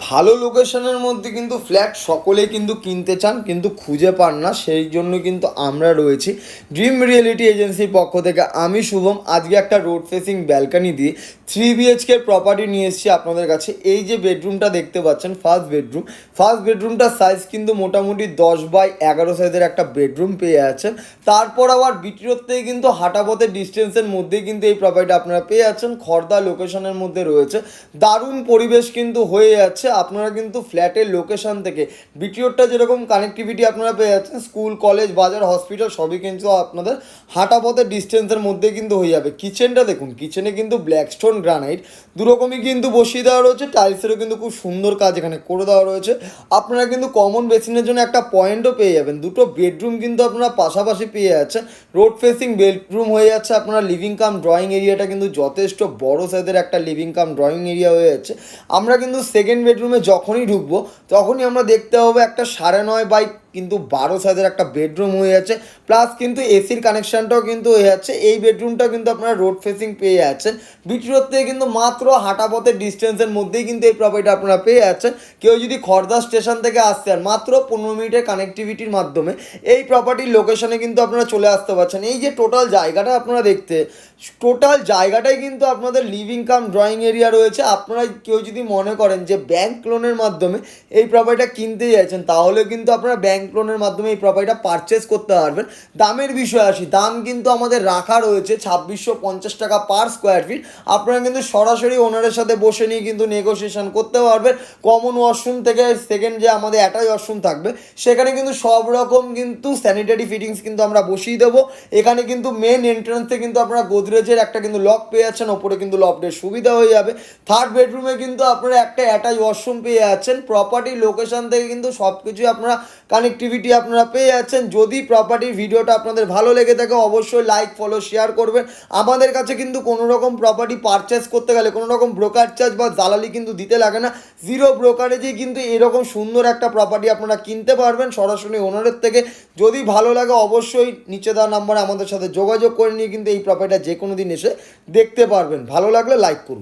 ভালো লোকেশনের মধ্যে কিন্তু ফ্ল্যাট সকলেই কিন্তু কিনতে চান কিন্তু খুঁজে পান না, সেই জন্য কিন্তু আমরা রয়েছি ড্রিম রিয়েলিটি এজেন্সির পক্ষ থেকে। আমি শুভম আজকে একটা রোড ফেসিং ব্যালকানি দিয়ে 3 BHK প্রপার্টি নিয়ে এসেছি আপনাদের কাছে। এই যে বেডরুমটা দেখতে পাচ্ছেন, ফার্স্ট বেডরুমটার সাইজ কিন্তু মোটামুটি 10x11 সাইজের একটা বেডরুম পেয়ে যাচ্ছেন। তারপর আবার বিটিরোর থেকে কিন্তু হাঁটাপথের ডিস্টেন্সের মধ্যেই কিন্তু এই প্রপার্টিটা আপনারা পেয়ে যাচ্ছেন। খড়দা লোকেশনের মধ্যে রয়েছে, দারুণ পরিবেশ কিন্তু হয়ে যাচ্ছে। আপনারা কিন্তু ফ্ল্যাটের লোকেশন থেকে বিটিওরটা যেরকম কানেক্টিভিটি আপনারা পেয়ে যাচ্ছেন, স্কুল কলেজ বাজার হসপিটাল সবই কিন্তু আপনাদের হাঁটা পথের ডিস্টেন্সের মধ্যে কিন্তু হয়ে যাবে। কিচেনটা দেখুন, কিচেনে কিন্তু ব্ল্যাকস্টোন গ্রানাইট দুরকমই কিন্তু বসিয়ে দেওয়া রয়েছে, টাইলসেরও কিন্তু খুব সুন্দর কাজ এখানে করে দেওয়া রয়েছে। আপনারা কিন্তু কমন বেসিনের জন্য একটা পয়েন্টও পেয়ে যাবেন। দুটো বেডরুম কিন্তু আপনারা পাশাপাশি পেয়ে যাচ্ছেন। রোড ফেসিং বেডরুম হয়ে যাচ্ছে আপনার লিভিং কাম ড্রয়িং এরিয়াটা কিন্তু যথেষ্ট বড় সাইজের একটা লিভিং কাম ড্রয়িং এরিয়া হয়ে যাচ্ছে। আমরা কিন্তু সেকেন্ড বেডরুমে যখনই ঢুকবো তখনই আমরা দেখতে পাবো একটা 9.5 কিন্তু 12 সাইজের একটা বেডরুম হয়ে যাচ্ছে, প্লাস কিন্তু এসির কানেকশানটাও কিন্তু হয়ে যাচ্ছে। এই বেডরুমটা কিন্তু আপনারা রোড ফেসিং পেয়ে যাচ্ছেন। বিটি রোড থেকে কিন্তু মাত্র হাঁটা পথের ডিস্টেন্সের মধ্যেই কিন্তু এই প্রপার্টিটা আপনারা পেয়ে যাচ্ছেন। কেউ যদি খড়দা স্টেশন থেকে আসতে আর মাত্র 15 মিনিটের কানেক্টিভিটির মাধ্যমে এই প্রপার্টির লোকেশনে কিন্তু আপনারা চলে আসতে পারছেন। এই যে টোটাল জায়গাটা আপনারা টোটাল জায়গাটাই কিন্তু আপনাদের লিভিং কাম ড্রয়িং এরিয়া রয়েছে। আপনারা কেউ যদি মনে করেন যে ব্যাংক লোনের মাধ্যমে এই প্রপার্টিটা কিনতে চাইছেন, তাহলে কিন্তু আপনারা ব্যাংক লোনের মাধ্যমে এই প্রপার্টিটা পারচেস করতে পারবেন। দামের বিষয়ে আসি, দাম কিন্তু আমাদের রাখা রয়েছে 2650 টাকা পার স্কোয়ার ফিট। আপনারা কিন্তু সরাসরি ওনারের সাথে বসে নিয়ে কিন্তু নেগোসিয়েশন করতে পারবেন। কমন ওয়াশরুম থেকে সেকেন্ড যে আমাদের অ্যাটাচ ওয়াশরুম থাকবে, সেখানে কিন্তু সব রকম কিন্তু স্যানিটারি ফিটিংস কিন্তু আমরা বসিয়ে দেবো। এখানে কিন্তু মেন এন্ট্রান্সে কিন্তু আপনারা গোদরেজের একটা কিন্তু লক পেয়ে যাচ্ছেন, ওপরে কিন্তু লকডের সুবিধা হয়ে যাবে। থার্ড বেডরুমে কিন্তু আপনারা একটা অ্যাটাচ ওয়াশরুম পেয়ে যাচ্ছেন। প্রপার্টির লোকেশন থেকে কিন্তু সব কিছুই আপনারা কানেক্টিভিটি আপনারা পেয়ে যাচ্ছেন। যদি প্রপার্টির ভিডিওটা আপনাদের ভালো লেগে থাকে অবশ্যই লাইক ফলো শেয়ার করবেন। আমাদের কাছে কিন্তু কোনো রকম প্রপার্টি পারচেস করতে গেলে কোনো রকম ব্রোকার চার্জ বা দালালি কিন্তু দিতে লাগে না। জিরো ব্রোকারেজেই কিন্তু এরকম সুন্দর একটা প্রপার্টি আপনারা কিনতে পারবেন সরাসরি ওনারের থেকে। যদি ভালো লাগে অবশ্যই নিচে দেওয়া নাম্বারে আমাদের সাথে যোগাযোগ করে নিয়ে কিন্তু এই প্রপার্টিটা যে কোনো দিন এসে দেখতে পারবেন। ভালো লাগলে লাইক করুন।